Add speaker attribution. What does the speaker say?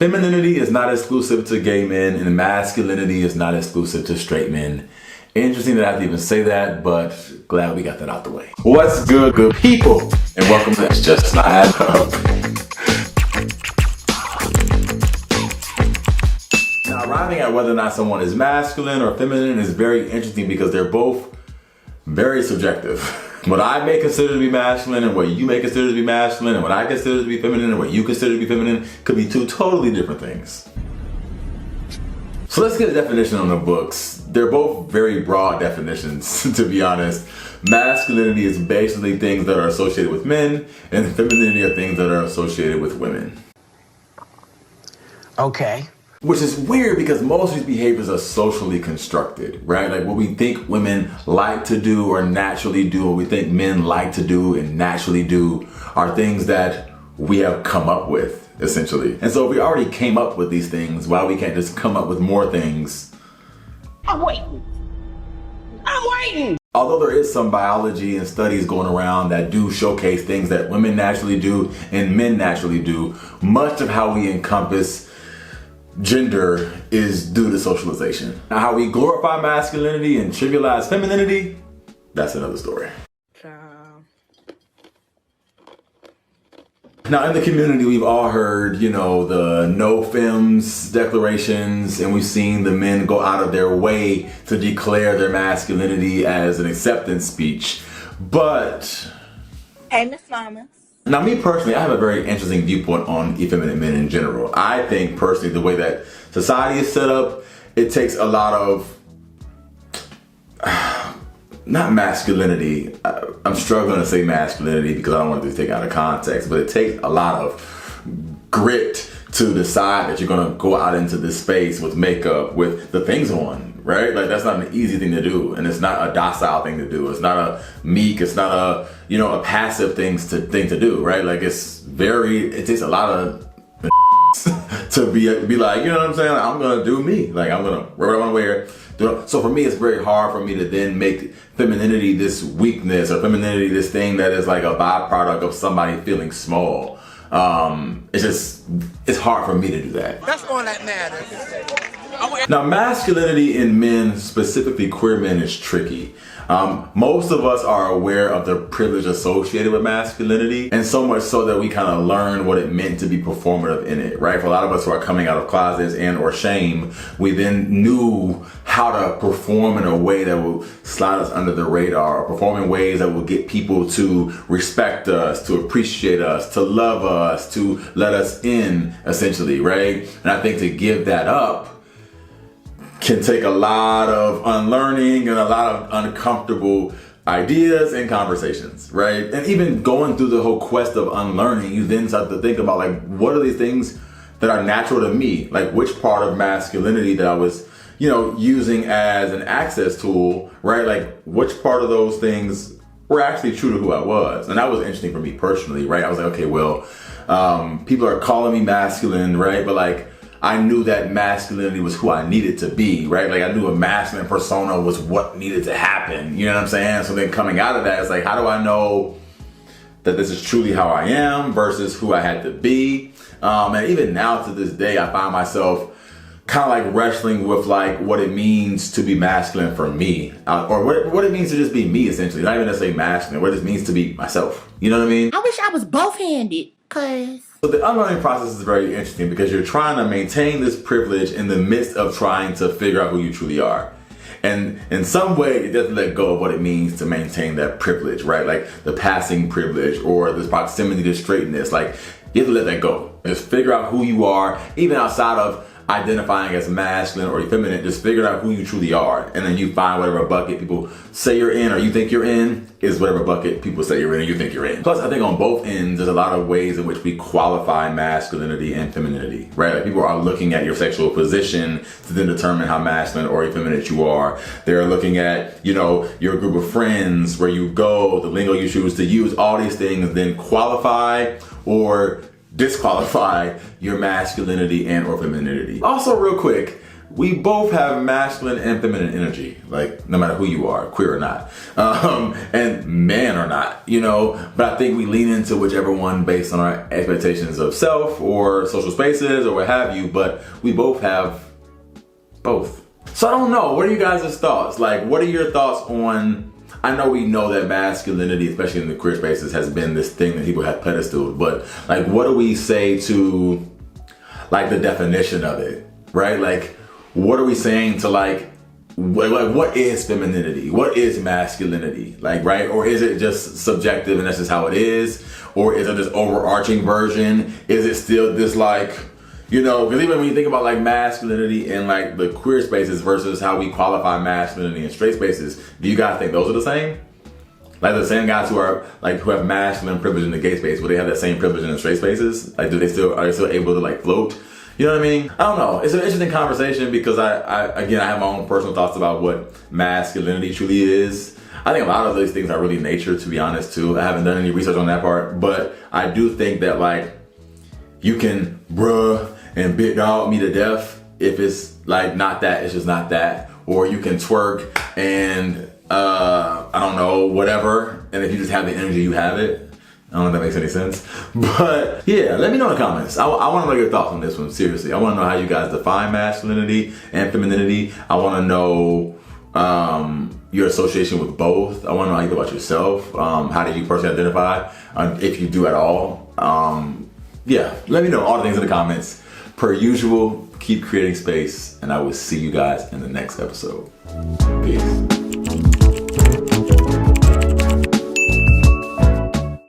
Speaker 1: Femininity is not exclusive to gay men, and masculinity is not exclusive to straight men. Interesting that I have to even say that, but glad we got that out the way. What's good, good people? And welcome to It's Just Not Up. Now, arriving at whether or not someone is masculine or feminine is very interesting because they're both very subjective. What I may consider to be masculine and what you may consider to be masculine and what I consider to be feminine and what you consider to be feminine could be two totally different things. So let's get a definition on the books. They're both very broad definitions, to be honest. Masculinity is basically things that are associated with men, and femininity are things that are associated with women.
Speaker 2: Okay.
Speaker 1: Which is weird because most of these behaviors are socially constructed, right? Like what we think women like to do or naturally do, what we think men like to do and naturally do are things that we have come up with, essentially. And so if we already came up with these things, why we can't just come up with more things?
Speaker 2: I'm waiting.
Speaker 1: Although there is some biology and studies going around that do showcase things that women naturally do and men naturally do, much of how we encompass gender is due to socialization. Now, how we glorify masculinity and trivialize femininity, that's another story. Now, in the community, we've all heard, the no femmes declarations, and we've seen the men go out of their way to declare their masculinity as an acceptance speech. But
Speaker 3: hey, Miss Mama.
Speaker 1: Now, me personally, I have a very interesting viewpoint on effeminate men in general. I think personally the way that society is set up, it takes a lot of, not masculinity, I'm struggling to say masculinity because I don't want to take it out of context, but it takes a lot of grit to decide that you're going to go out into this space with makeup, with the things on, right? Like that's not an easy thing to do, and it's not a docile thing to do. It's not a meek, it's not a, a passive thing to do, right? Like it takes a lot of to be like, you know what I'm saying? Like, I'm gonna do me. Like I'm gonna wear what I wanna wear. So for me, it's very hard for me to then make femininity this weakness or femininity this thing that is like a byproduct of somebody feeling small. It's hard for me to do that.
Speaker 2: That's all that matters.
Speaker 1: Now, masculinity in men, specifically queer men, is tricky. Most of us are aware of the privilege associated with masculinity, and so much so that we kind of learn what it meant to be performative in it, right? For a lot of us who are coming out of closets and or shame, we then knew how to perform in a way that will slide us under the radar, or perform in ways that will get people to respect us, to appreciate us, to love us, to let us in, essentially, right? And I think to give that up can take a lot of unlearning and a lot of uncomfortable ideas and conversations, right? And even going through the whole quest of unlearning, you then start to think about like, what are these things that are natural to me? Like which part of masculinity that I was, using as an access tool, right? Like which part of those things were actually true to who I was? And that was interesting for me personally, right? I was like, okay, well, people are calling me masculine, right? But like, I knew that masculinity was who I needed to be, right? Like I knew a masculine persona was what needed to happen. You know what I'm saying? So then coming out of that, it's like, how do I know that this is truly how I am versus who I had to be? And even now to this day, I find myself kind of like wrestling with like what it means to be masculine for me, or what it means to just be me, essentially. Not even to say masculine, what it means to be myself. You know what I mean?
Speaker 3: I wish I was both-handed, cause...
Speaker 1: So the unlearning process is very interesting because you're trying to maintain this privilege in the midst of trying to figure out who you truly are. And in some way, it doesn't let go of what it means to maintain that privilege, right? Like the passing privilege or this proximity to straightness. Like you have to let that go. Just figure out who you are, even outside of identifying as masculine or effeminate. Just figure out who you truly are, and then you find whatever bucket people say you're in or you think you're in is whatever bucket people say you're in or you think you're in. Plus, I think on both ends, there's a lot of ways in which we qualify masculinity and femininity, right? Like people are looking at your sexual position to then determine how masculine or effeminate you are. They're looking at, your group of friends, where you go, the lingo you choose to use, all these things then qualify or disqualify your masculinity and or femininity. Also, real quick, we both have masculine and feminine energy, like no matter who you are, queer or not, and man or not, you know, but I think we lean into whichever one based on our expectations of self or social spaces or what have you, but we both have both. So I don't know, what are you guys' thoughts? Like, what are your thoughts on, I know we know that masculinity, especially in the queer spaces, has been this thing that people have pedestaled, but like, what do we say to like the definition of it, right? Like, what are we saying to like what is femininity? What is masculinity? Like, right? Or is it just subjective and that's just how it is? Or is it this overarching version? Is it still this like, you know, because even when you think about like masculinity in like the queer spaces versus how we qualify masculinity in straight spaces, do you guys think those are the same? Like the same guys who are like, who have masculine privilege in the gay space, will they have that same privilege in the straight spaces? Like, are they still able to like float? You know what I mean? I don't know. It's an interesting conversation because I have my own personal thoughts about what masculinity truly is. I think a lot of these things are really nature, to be honest, too. I haven't done any research on that part, but I do think that like you can bruh and big dog me to death if it's like not that, it's just not that. Or you can twerk and I don't know, whatever. And if you just have the energy, you have it. I don't know if that makes any sense. But yeah, let me know in the comments. I want to know your thoughts on this one, seriously. I want to know how you guys define masculinity and femininity. I want to know your association with both. I want to know how you feel about yourself. How do you personally identify, if you do at all? Yeah, let me know all the things in the comments. Per usual, keep creating space, and I will see you guys in the next episode. Peace.